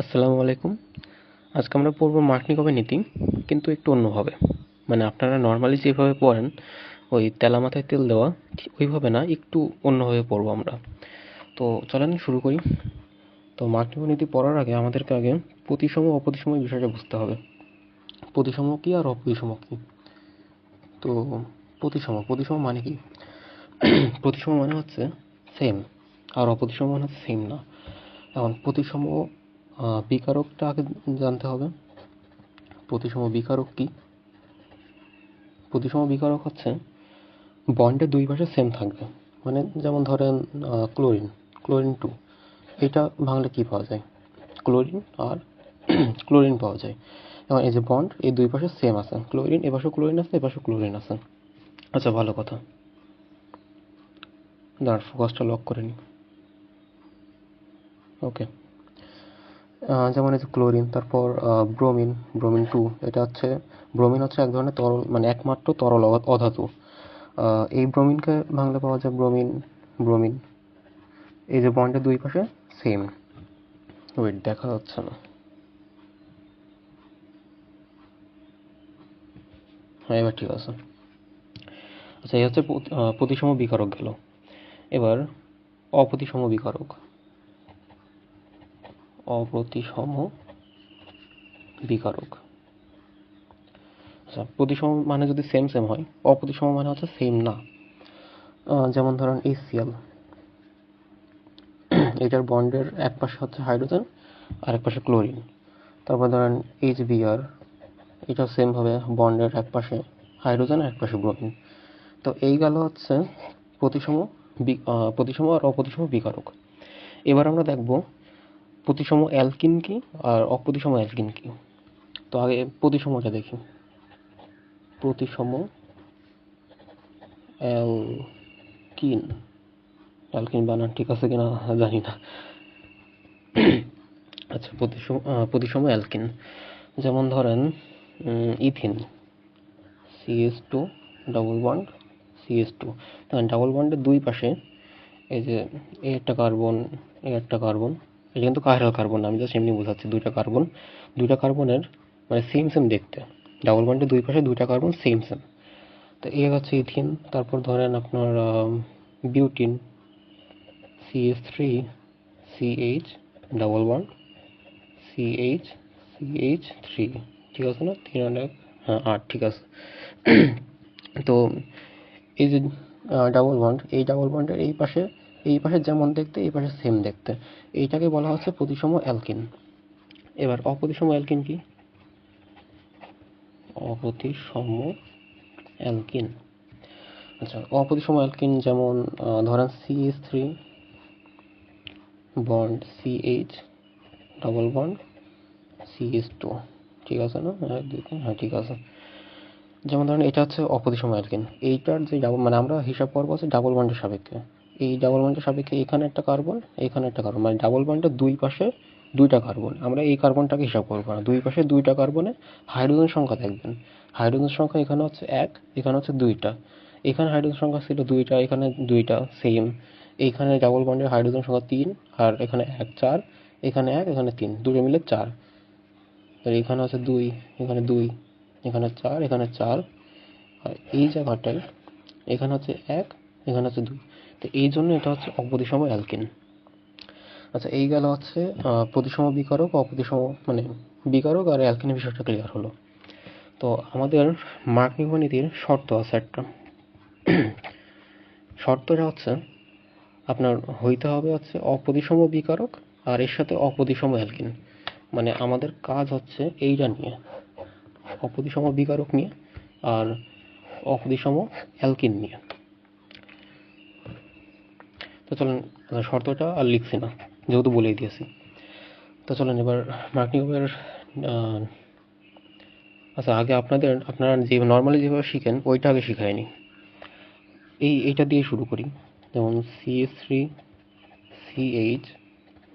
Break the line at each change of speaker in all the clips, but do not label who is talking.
আসসালামু আলাইকুম। আজকে আমরা পড়ব মার্কনিকভের নীতি, কিন্তু একটু অন্যভাবে। মানে আপনারা নর্মালি যেভাবে পড়েন, ওই তেলা মাথায় তেল দেওয়া, ওইভাবে না, একটু অন্যভাবে পড়ব আমরা। তো চলেন শুরু করি। তো মার্কনিকভ নীতি পড়ার আগে আমাদেরকে আগে প্রতিসম অপ্রতিসম বিষয়টা বুঝতে হবে। প্রতিসম কী আর অপ্রতিসম কী? তো প্রতিসম মানে কি? প্রতিসম মানে হচ্ছে সেম, আর অপ্রতিসম মানে হচ্ছে সেম না। এখন প্রতিসম বিকারকটা আগে জানতে হবে। প্রতিসম বিকারক কি? প্রতিসম বিকারক হচ্ছে বন্ডের দুই পাশে সেম থাকবে। মানে যেমন ধরেন ক্লোরিন 2, এটা ভাঙলে কি পাওয়া যায়? ক্লোরিন আর ক্লোরিন পাওয়া যায়। এবং এই যে বন্ড, এই দুই পাশে সেম আছে, ক্লোরিন এপাশে ক্লোরিন আছে, এপাশে ক্লোরিন আছে। আচ্ছা, ভালো কথা। দাঁড়, ফোকাসটা লক করে নি। ওকে। যেমন এই যে ক্লোরিন, তারপর ব্রোমিন 2, এটা হচ্ছে ব্রোমিন হচ্ছে এক ধরনের তরল, মানে একমাত্র তরল অধাতু। এই ব্রোমিনকে ভাঙলে পাওয়া যায় ব্রোমিন। এই যে বন্ডের দুই পাশে সেম। ওয়েট, দেখা যাচ্ছে না। হ্যাঁ, এবার ঠিক আছে। আচ্ছা, এই হচ্ছে প্রতিসম বিকারক গেল। এবার অপ্রতিসম বিকারক। অপ্রতিসম বিকারক। আচ্ছা, প্রতিসম মানে যদি সেম সেম হয়, অপ্রতিসম মানে হচ্ছে সেম না। যেমন ধরেন HCl, এটার বন্ডের এক পাশে হচ্ছে হাইড্রোজেন আর এক পাশে ক্লোরিন। তারপর ধরেন HBr, এটা সেম ভাবে বন্ডের এক পাশে হাইড্রোজেন আর এক পাশে ব্রোমিন। তো এই গেল হচ্ছে প্রতিসম প্রতিসম আর অপ্রতিসম বিকারক। এবার আমরা দেখব প্রতিসম অ্যালকিন কি আর অপ্রতিসম অ্যালকিন কি। তো আগে প্রতিসমটা দেখি। প্রতিসম অ্যালকিন, অ্যালকিন বানান ঠিক আছে কিনা জানি না। আচ্ছা, প্রতিসম অ্যালকিন, যেমন ধরেন ethene, CH2 double bond CH2। Double বন্ডের দুই পাশে এই যে এ একটা কার্বন, এ একটা কার্বন, এটা কিন্তু কাইরাল কার্বন না, আমি জাস্ট এমনি বোঝাচ্ছি। দুইটা কার্বনের মানে সেম সেম দেখতে। ডাবল বন্ডের দুই পাশে দুইটা কার্বন সেম সেম। তো এ হচ্ছে ইথিন। তারপর ধরেন আপনার butene, CH3 CH double bond CH3, ঠিক আছে না? 3 আর 1, হ্যাঁ 8, ঠিক আছে। তো এই যে ডাবল বন্ড, এই ডাবল বন্ডের এই পাশে যেমন দেখতে, এই পাশে সেম দেখতে, এইটাকে বলা হচ্ছে প্রতিসম অ্যালকিন। এবার অপ্রতিসম অ্যালকিন কি? অপ্রতিসম অ্যালকিন। আচ্ছা, অপ্রতিসম অ্যালকিন যেমন ধরেন CH3 bond CH double bond CH2, ঠিক আছে না? 1 2 3, হ্যাঁ ঠিক আছে। যেমন ধরেন এটা হচ্ছে অপ্রতিসম অ্যালকিন। এইটার যে ডাবল, মানে আমরা হিসাব করবো হচ্ছে ডাবল বন্ডের সাপেক্ষে। এই ডাবল বন্ডের সাপেক্ষে এখানে একটা কার্বন, এখানে একটা কার্বন, মানে ডাবল বন্ডের দুই পাশে দুইটা কার্বন। আমরা এই কার্বনটাকে হিসাব করবো না, দুই পাশে দুইটা কার্বনে হাইড্রোজেন সংখ্যা দেখবেন। হাইড্রোজেন সংখ্যা এখানে হচ্ছে 1, এখানে হচ্ছে 2টা। এখানে হাইড্রোজেন সংখ্যা ছিল 2টা, এখানে 2টা সেম। এইখানে ডাবল বন্ডের হাইড্রোজেন সংখ্যা 3, আর এখানে 1 4, এখানে 1 এখানে 3, দুটো মিলে 4। আর এখানে আছে 2, এখানে 2, এখানে 4, এখানে 4। আর এই জায়গাটায় এখানে হচ্ছে 1, এখানে হচ্ছে 2। তো এই জন্য এটা হচ্ছে অপ্রতিসম অ্যালকিন। আচ্ছা, এই গেল হচ্ছে প্রতিসম বিকারক, অপ্রতিসম, মানে বিকারক আর অ্যালকিনের বিষয়টা ক্লিয়ার হলো। তো আমাদের মার্কনিকভ নীতির শর্ত আছে একটা। শর্তটা হচ্ছে আপনার হইতে হবে হচ্ছে অপ্রতিসম বিকারক আর এর সাথে অপ্রতিসম অ্যালকিন। মানে আমাদের কাজ হচ্ছে এইটা নিয়ে, অপ্রতিসম বিকারক নিয়ে আর অপ্রতিসম অ্যালকিন নিয়ে। তো চলেন, শর্তটা আর লিখছি না, যেহেতু বলেই দিয়েছি। তো চলেন এবার মার্কনিকভের আচ্ছা, আগে আপনারা যে নর্মালি যেভাবে শিখেন ওইটা আগে শিখায়নি। এইটা দিয়ে শুরু করি। যেমন CH3 CH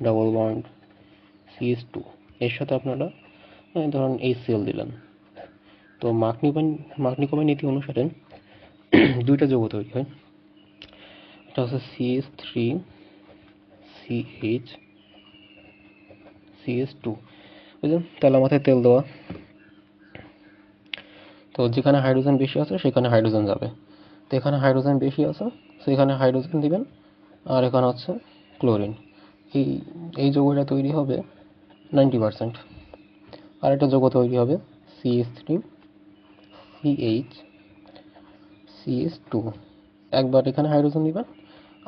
double bond CH2, এর সাথে আপনারা ধরুন HCl দিলেন। তো মার্কনিকভের নীতি অনুসারে দুইটা যৌগ তৈরি হয়। এটা হচ্ছে CH3 CH CS2, বুঝলেন? তেলা মাথায় তেল দেওয়া, তো যেখানে হাইড্রোজেন বেশি আছে সেখানে হাইড্রোজেন যাবে, তো এখানে হাইড্রোজেন বেশি আছে সেখানে হাইড্রোজেন দিবেন, আর এখানে হচ্ছে ক্লোরিন। এই এই যৌগটা তৈরি হবে 90%। আর একটা যৌগ তৈরি হবে CH3CH2, একবার এখানে হাইড্রোজেন দিবেন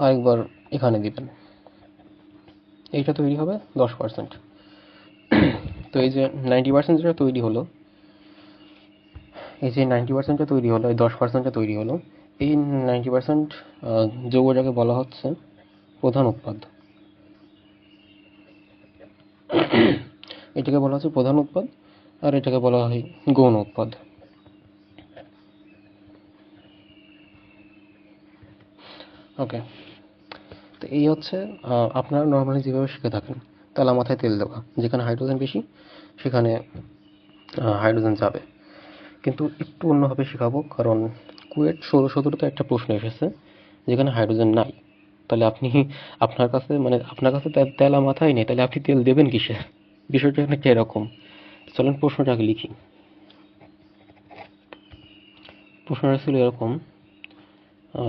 আর একবার এখানে দিবেন, এইটা তৈরি হবে 10%। তো এই যে 90% যেটা তৈরি হলো, এই যে 90%টা তৈরি হলো, এই 10%টা তৈরি হলো, এই 90% যৌগটাকে বলা হচ্ছে প্রধান উৎপাদ। এটাকে বলা হচ্ছে প্রধান উৎপাদ, আর এটাকে বলা হয় গৌণ উৎপাদ। ওকে, তো এই হচ্ছে আপনারা নর্মালি যেভাবে শিখে থাকেন, তেলা মাথায় তেল দেওয়া, যেখানে হাইড্রোজেন বেশি সেখানে হাইড্রোজেন যাবে। কিন্তু একটু অন্যভাবে শেখাবো, কারণ কুয়েট 16-17তে একটা প্রশ্ন এসেছে যেখানে হাইড্রোজেন নাই। তাহলে আপনার কাছে তেলা মাথায় নেই, তাহলে আপনি তেল দেবেন কিসে? বিষয়টা এখানে এরকম। চলেন প্রশ্নটাকে লিখি। প্রশ্নটা ছিল এরকম,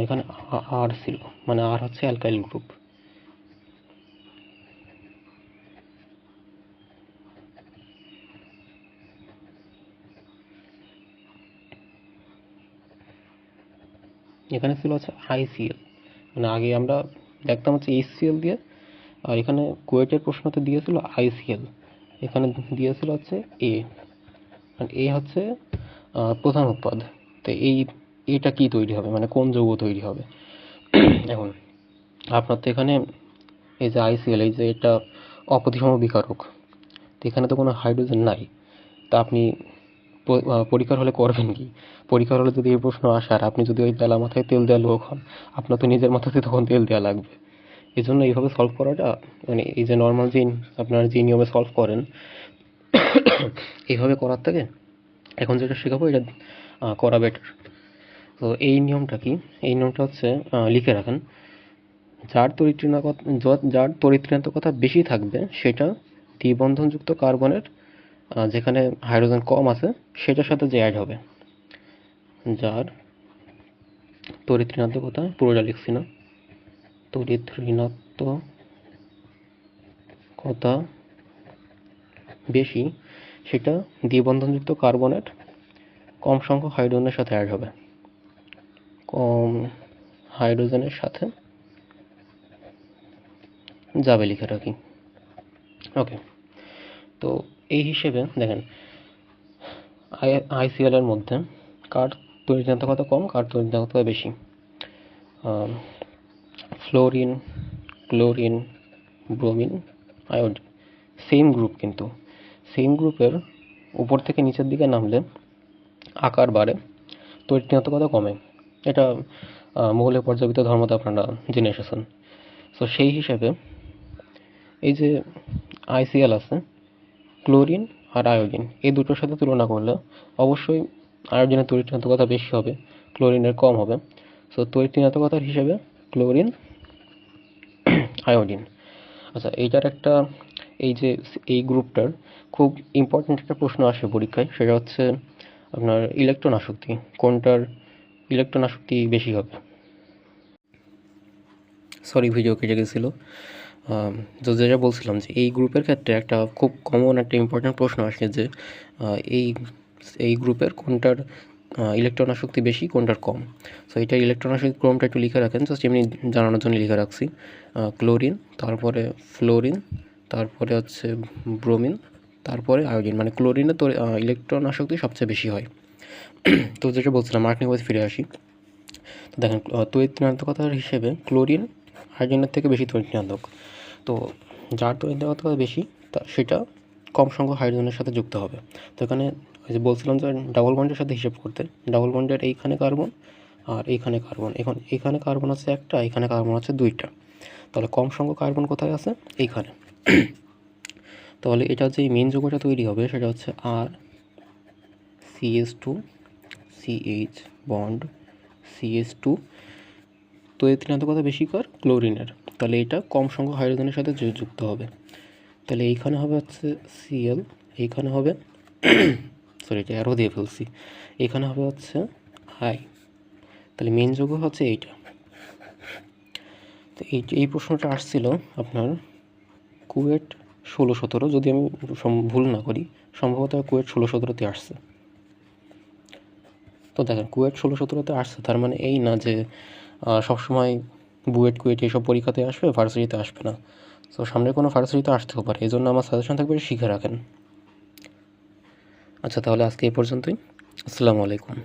এখানে আর ছিল, মানে আর হচ্ছে অ্যালকাইল গ্রুপ। এখানে ছিল হচ্ছে ICl, মানে আগে আমরা দেখতাম হচ্ছে HCl দিয়ে, আর এখানে কুয়েটের প্রশ্নতে দিয়েছিল ICl, এখানে দিয়েছিল হচ্ছে A, মানে A হচ্ছে প্রধান উৎপাদ। তো এটা কি তৈরি হবে, মানে কোন যৌগ তৈরি হবে? এখন আপনার তো এখানে এই যে ICl, এই যে এটা অপ্রতিসম বিকারক, তো এখানে তো কোনো হাইড্রোজেন নাই। তা আপনি পরীক্ষার হলে করবেন কি? পরীক্ষার হলে যদি এই প্রশ্ন আসে আর আপনি যদি ওই তেলা মাথায় তেল দেওয়া লোক হন, আপনার তো নিজের মাথাতে তখন তেল দেওয়া লাগবে। এই জন্য এইভাবে সলভ করাটা, মানে এই যে নর্মাল যে আপনারা যে নিয়মে সলভ করেন, এইভাবে করার থেকে এখন যেটা শেখাবো এটা করা বেটার। তো এই নিয়মটা কি? এই নিয়মটা হচ্ছে লিখে রাখেন, যার তড়িৎঋণাত্মকতা বেশি থাকবে সেটা দ্বিবন্ধনযুক্ত কার্বনের যেখানে হাইড্রোজেন কম আছে সেটার সাথে যে অ্যাড হবে। যার তড়িৎঋণাত্মকতা, পুরোটা লিখছি না, তড়িৎঋণাত্মকতা বেশি সেটা দ্বিবন্ধনযুক্ত কার্বনের কম সংখ্যক হাইড্রোজেনের সাথে অ্যাড হবে, কম হাইড্রোজেনের সাথে যাবে, লিখে রাখি। ওকে, তো এই হিসেবে দেখেন ICl এর মধ্যে কার তড়িৎঋণাত্মকতা কম, কার তড়িৎঋণাত্মকতা বেশি? Fluorine, chlorine, bromine, iodine, same group, কিন্তু সেম গ্রুপের উপর থেকে নিচের দিকে নামলে আকার বাড়ে, তড়িৎঋণাত্মকতা কমে। এটা মৌলের পর্যাবৃত্ত ধর্মতে আপনারা জেনে এসেছেন। তো সেই হিসেবে এই যে ICl আছে, ক্লোরিন আর আয়োডিন, এই দুটোর সাথে তুলনা করলে অবশ্যই আয়োডিনের তড়িৎঋণাত্মকতা বেশি হবে, ক্লোরিনের কম হবে। সো তড়িৎঋণাত্মকতার হিসেবে ক্লোরিন, আয়োডিন। আচ্ছা, এইটার একটা, এই গ্রুপটার খুব ইম্পর্ট্যান্ট একটা প্রশ্ন আসে পরীক্ষায়, সেটা হচ্ছে আপনার ইলেকট্রন আসক্তি, কোনটার ইলেকট্রন আসক্তি বেশি হবে? সরি, ভিডিও কেটে গেছিলো। তো যেটা বলছিলাম যে এই গ্রুপের ক্ষেত্রে একটা খুব কমন একটা ইম্পর্ট্যান্ট প্রশ্ন আসে যে এই এই গ্রুপের কোনটার ইলেকট্রন আসক্তি বেশি, কোনটার কম। সো এটা ইলেকট্রন আসক্তি ক্রমটা একটু লিখে রাখেন, জাস্ট এমনি জানানোর জন্য লিখে রাখছি। ক্লোরিন, তারপরে ফ্লোরিন, তারপরে হচ্ছে ব্রোমিন, তারপরে আয়োডিন। মানে ক্লোরিনে তো ইলেকট্রন আসক্তি সবচেয়ে বেশি হয়। তো যেটা বলছিলাম, আর্টনিক ওয়াইজ ফিরে আসি। তো দেখেন তড়িৎঋণাত্মকতার হিসেবে ক্লোরিন আয়োডিনের থেকে বেশি তড়িৎঋণাত্মক। তো যার তড়িৎঋণাত্মকতা বেশি সেটা কম সংখ্যক হাইড্রোজেনের সাথে যুক্ত হবে। তো এখানে ওই যে বলছিলাম যে ডাবল বন্ডের সাথে হিসেব করতে, ডাবল বন্ডের এইখানে কার্বন আর এইখানে কার্বন, এখন এখানে কার্বন আছে একটা, এখানে কার্বন আছে দুইটা, তাহলে কম সংখ্যক কার্বন কোথায় আছে? এইখানে। তাহলে এটা যে মেন যৌগটা তৈরি হবে সেটা হচ্ছে RCH2 CH বন্ড CH2, তড়িৎঋণাত্মকতা বেশি কার? ক্লোরিনের, তাহলে এটা কম সংখ্যক হাইড্রোজেনের সাথে যুক্ত হবে। তাহলে এইখানে হবে হচ্ছে সিএল, এইখানে হবে সরি এটা অ্যারো দিয়ে ফেলছি, এইখানে হবে হচ্ছে আই। তাহলে মেন যৌগ হচ্ছে এইটা। তো এই প্রশ্নটা আসছিল আপনার কুয়েট 16-17, যদি আমি ভুল না করি সম্ভবত কুয়েট 16-17তে আসছে। তো দেখেন কুয়েট 16-17তে আসছে, তার মানে এই না যে সবসময় বুয়েট কুয়েট এইসব পরীক্ষাতে আসবে, ভার্সিটিতে আসবে না। তো সামনে কোনো ভার্সিটিতে আসতেও পারে, এই জন্য আমার সাজেশন থাকবে শিখে রাখেন। আচ্ছা তাহলে আজকে এই পর্যন্তই। আসসালামু আলাইকুম।